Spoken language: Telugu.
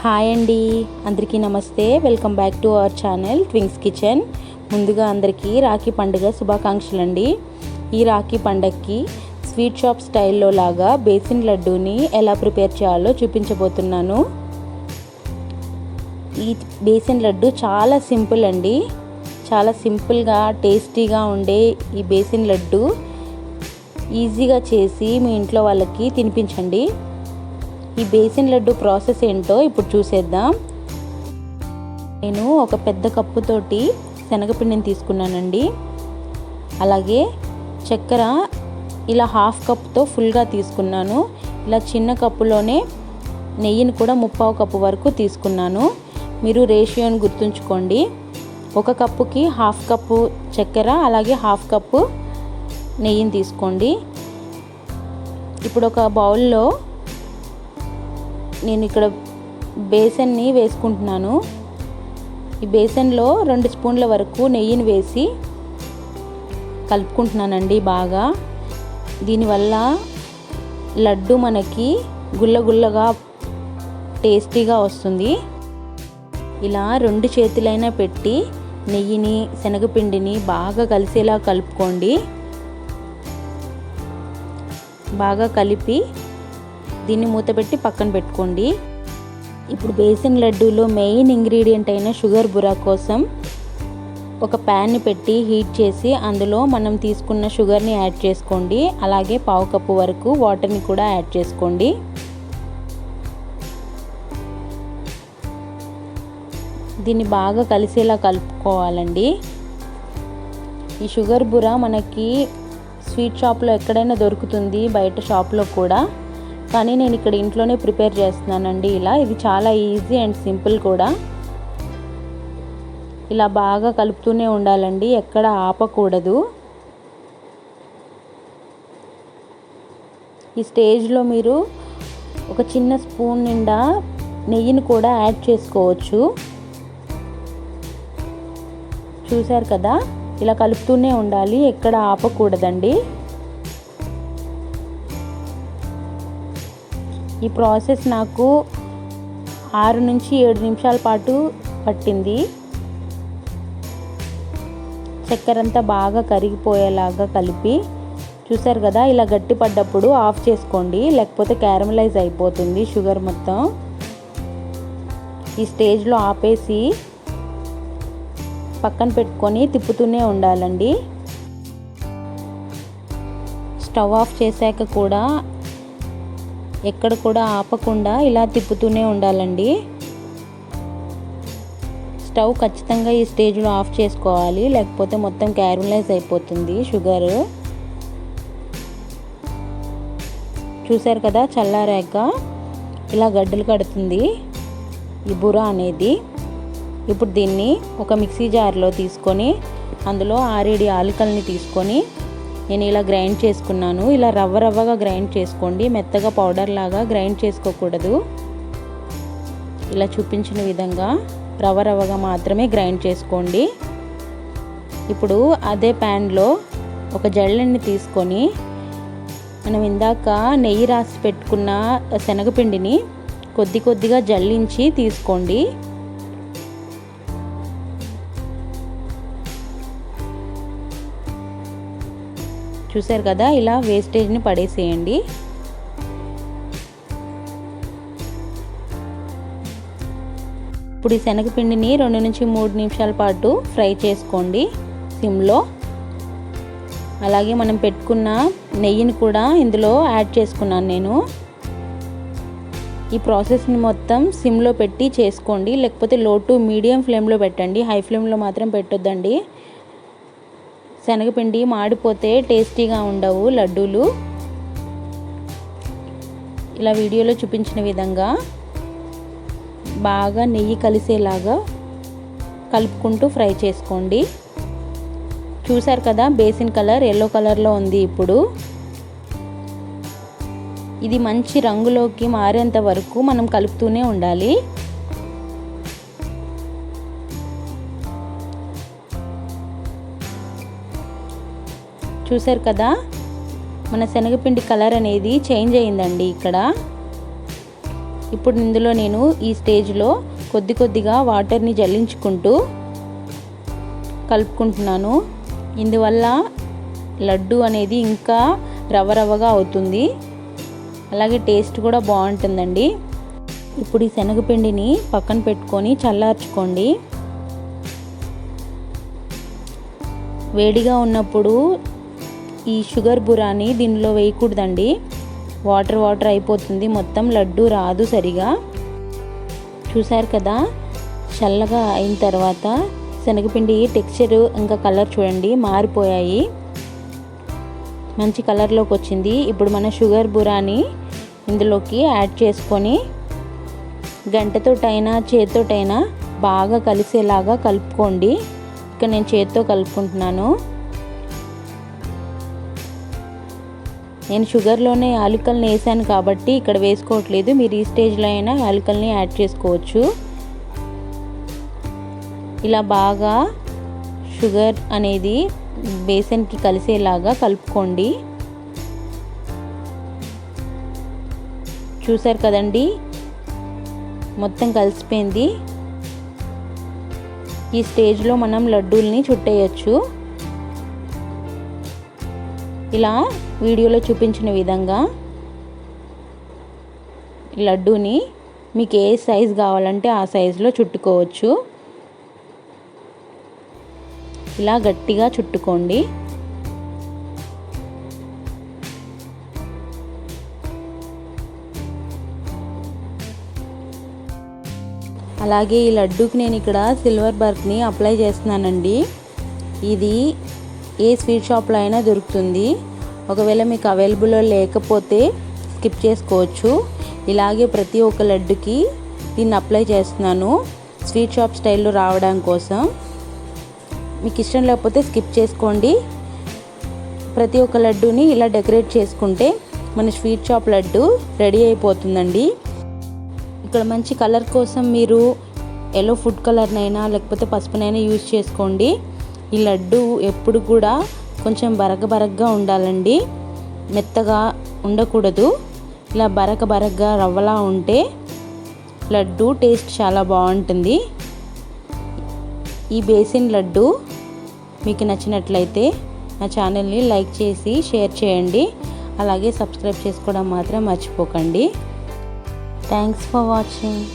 హాయ్ అండి, అందరికీ నమస్తే. Welcome back to our channel twigs kitchen. ముందుగా అందరికీ రాఖీ పండుగ శుభాకాంక్షలు అండి. ఈ రాఖీ పండగకి స్వీట్ షాప్ స్టైల్లో లాగా బేసిన్ లడ్డూని ఎలా ప్రిపేర్ చేయాలో చూపించబోతున్నాను. ఈ బేసిన్ లడ్డు చాలా సింపుల్ అండి. చాలా సింపుల్గా టేస్టీగా ఉండే ఈ బేసిన్ లడ్డు ఈజీగా చేసి మీ ఇంట్లో వాళ్ళకి తినిపించండి. ఈ బేసిన్ లడ్డు ప్రాసెస్ ఏంటో ఇప్పుడు చూసేద్దాం. నేను ఒక పెద్ద కప్పుతోటి శనగపిండిని తీసుకున్నానండి. అలాగే చక్కెర ఇలా హాఫ్ కప్తో ఫుల్గా తీసుకున్నాను. ఇలా చిన్న కప్పులోనే నెయ్యిని కూడా 1/2 కప్పు వరకు తీసుకున్నాను. మీరు రేషియోని గుర్తుంచుకోండి. ఒక కప్పుకి హాఫ్ కప్పు చక్కెర అలాగే హాఫ్ కప్పు నెయ్యిని తీసుకోండి. ఇప్పుడు ఒక బౌల్లో నేను ఇక్కడ బేసన్ని వేసుకుంటున్నాను. ఈ బేసన్లో 2 స్పూన్ల వరకు నెయ్యిని వేసి కలుపుకుంటున్నానండి బాగా. దీనివల్ల లడ్డు మనకి గుల్లగుల్లగా టేస్టీగా వస్తుంది. ఇలా 2 చేతులైనా పెట్టి నెయ్యిని శనగపిండిని బాగా కలిసేలా కలుపుకోండి. బాగా కలిపి దీన్ని మూత పెట్టి పక్కన పెట్టుకోండి. ఇప్పుడు బేసిన్ లడ్డూలో మెయిన్ ఇంగ్రీడియంట్ అయిన షుగర్ బురా కోసం ఒక ప్యాన్ని పెట్టి హీట్ చేసి అందులో మనం తీసుకున్న షుగర్ని యాడ్ చేసుకోండి. అలాగే 1/2 కప్పు వరకు వాటర్ని కూడా యాడ్ చేసుకోండి. దీన్ని బాగా కలిసేలా కలుపుకోవాలండి. ఈ షుగర్ బురా మనకి స్వీట్ షాప్లో ఎక్కడైనా దొరుకుతుంది, బయట షాప్లో కూడా. కానీ నేను ఇక్కడ ఇంట్లోనే ప్రిపేర్ చేస్తున్నానండి. ఇది చాలా ఈజీ అండ్ సింపుల్ కూడా. ఇలా బాగా కలుపుతూనే ఉండాలండి, ఎక్కడ ఆపకూడదు. ఈ స్టేజ్లో మీరు ఒక చిన్న స్పూన్ నిండా నెయ్యిని కూడా యాడ్ చేసుకోవచ్చు. చూశారు కదా, ఇలా కలుపుతూనే ఉండాలి, ఎక్కడ ఆపకూడదండి. ఈ ప్రాసెస్ నాకు 6 నుంచి 7 నిమిషాల పాటు పట్టింది. చక్కెర అంతా బాగా కరిగిపోయేలాగా కలిపి, చూసారు కదా, ఇలా గట్టి పడ్డప్పుడు ఆఫ్ చేసుకోండి, లేకపోతే క్యారమలైజ్ అయిపోతుంది షుగర్ మొత్తం. ఈ స్టేజ్లో ఆపేసి పక్కన పెట్టుకొని తిప్పుతూనే ఉండాలండి. స్టవ్ ఆఫ్ చేశాక కూడా ఎక్కడ కూడా ఆపకుండా ఇలా తిప్పుతూనే ఉండాలండి. స్టవ్ ఖచ్చితంగా ఈ స్టేజ్లో ఆఫ్ చేసుకోవాలి, లేకపోతే మొత్తం క్యారమలైజ్ అయిపోతుంది షుగర్. చూసారు కదా, చల్లారాక ఇలా గడ్డలు కడుతుంది ఈ బురా అనేది. ఇప్పుడు దీన్ని ఒక మిక్సీ జార్లో తీసుకొని అందులో 6-7 యాలకుల్ని తీసుకొని నేను ఇలా గ్రైండ్ చేసుకున్నాను. ఇలా రవ్వగా గ్రైండ్ చేసుకోండి, మెత్తగా పౌడర్ లాగా గ్రైండ్ చేసుకోకూడదు. ఇలా చూపించిన విధంగా రవ్వగా మాత్రమే గ్రైండ్ చేసుకోండి. ఇప్పుడు అదే ప్యాన్లో ఒక జల్లెడని తీసుకొని మనం ఇందాక నెయ్యి రాసి పెట్టుకున్న శనగపిండిని కొద్దిగా జల్లించి తీసుకోండి. చూసారు కదా, ఇలా వేస్టేజ్ని పడేసేయండి. ఇప్పుడు ఈ శనగపిండిని 2 నుంచి 3 నిమిషాల పాటు ఫ్రై చేసుకోండి సిమ్లో. అలాగే మనం పెట్టుకున్న నెయ్యిని కూడా ఇందులో యాడ్ చేసుకున్నాను నేను. ఈ ప్రాసెస్ని మొత్తం సిమ్లో పెట్టి చేసుకోండి, లేకపోతే లో టు మీడియం ఫ్లేమ్లో పెట్టండి, హై ఫ్లేమ్లో మాత్రం పెట్టొద్దండి. శనగపిండి మాడిపోతే టేస్టీగా ఉండవు లడ్డూలు. ఇలా వీడియోలో చూపించిన విధంగా బాగా నెయ్యి కలిసేలాగా కలుపుకుంటూ ఫ్రై చేసుకోండి. చూసారు కదా, బేసిన్ కలర్ ఎల్లో కలర్లో ఉంది. ఇప్పుడు ఇది మంచి రంగులోకి మారేంత వరకు మనం కలుపుతూనే ఉండాలి. చూసారు కదా, మన శనగపిండి కలర్ అనేది చేంజ్ అయిందండి. ఇక్కడ ఇప్పుడు ఇందులో నేను ఈ స్టేజ్లో కొద్దిగా వాటర్ని జల్లించుకుంటూ కలుపుకుంటున్నాను. ఇందువల్ల లడ్డు అనేది ఇంకా రవ్వగా అవుతుంది, అలాగే టేస్ట్ కూడా బాగుంటుందండి. ఇప్పుడు ఈ శనగపిండిని పక్కన పెట్టుకొని చల్లార్చుకోండి. వేడిగా ఉన్నప్పుడు ఈ షుగర్ బురాని దీనిలో వేయకూడదండి, వాటర్ అయిపోతుంది, మొత్తం లడ్డు రాదు సరిగా. చూసారు కదా, చల్లగా అయిన తర్వాత శనగపిండి టెక్స్చర్ ఇంకా కలర్ చూడండి మారిపోయాయి, మంచి కలర్లోకి వచ్చింది. ఇప్పుడు మన షుగర్ బురాని ఇందులోకి యాడ్ చేసుకొని గంటతోటైనా చేత్తోటైనా బాగా కలిసేలాగా కలుపుకోండి. ఇక్కడ నేను చేత్తో కలుపుకుంటున్నాను. నేను షుగర్లోనే యాలకులను వేసాను కాబట్టి ఇక్కడ వేసుకోవట్లేదు, మీరు ఈ స్టేజ్లో అయినా యాలకులని యాడ్ చేసుకోవచ్చు. ఇలా బాగా షుగర్ అనేది బేసన్కి కలిసేలాగా కలుపుకోండి. చూసారు కదండి, మొత్తం కలిసిపోయింది. ఈ స్టేజ్లో మనం లడ్డూల్ని చుట్టేయచ్చు. ఇలా వీడియోలో చూపించిన విధంగా లడ్డూని మీకు ఏ సైజు కావాలంటే ఆ సైజులో చుట్టుకోవచ్చు. ఇలా గట్టిగా చుట్టుకోండి. అలాగే ఈ లడ్డూకి నేను ఇక్కడ సిల్వర్ బర్క్ని అప్లై చేస్తున్నానండి. ఇది ఏ స్వీట్ షాప్లో అయినా దొరుకుతుంది, ఒకవేళ మీకు అవైలబుల్లో లేకపోతే స్కిప్ చేసుకోవచ్చు. ఇలాగే ప్రతి ఒక్క లడ్డుకి దీన్ని అప్లై చేస్తున్నాను, స్వీట్ షాప్ స్టైల్లో రావడం కోసం. మీకు ఇష్టం లేకపోతే స్కిప్ చేసుకోండి. ప్రతి ఒక్క లడ్డూని ఇలా డెకరేట్ చేసుకుంటే మన స్వీట్ షాప్ లడ్డు రెడీ అయిపోతుందండి. ఇక్కడ మంచి కలర్ కోసం మీరు ఎల్లో ఫుడ్ కలర్నైనా లేకపోతే పసుపునైనా యూజ్ చేసుకోండి. ఈ లడ్డు ఎప్పుడు కూడా కొంచెం బరకగా ఉండాలండి, మెత్తగా ఉండకూడదు. ఇలా బరకగా రవ్వలా ఉంటే లడ్డు టేస్ట్ చాలా బాగుంటుంది. ఈ బేసిన్ లడ్డు మీకు నచ్చినట్లయితే నా ఛానల్ని లైక్ చేసి షేర్ చేయండి, అలాగే సబ్స్క్రైబ్ చేసుకోవడం మాత్రం మర్చిపోకండి. Thanks for watching.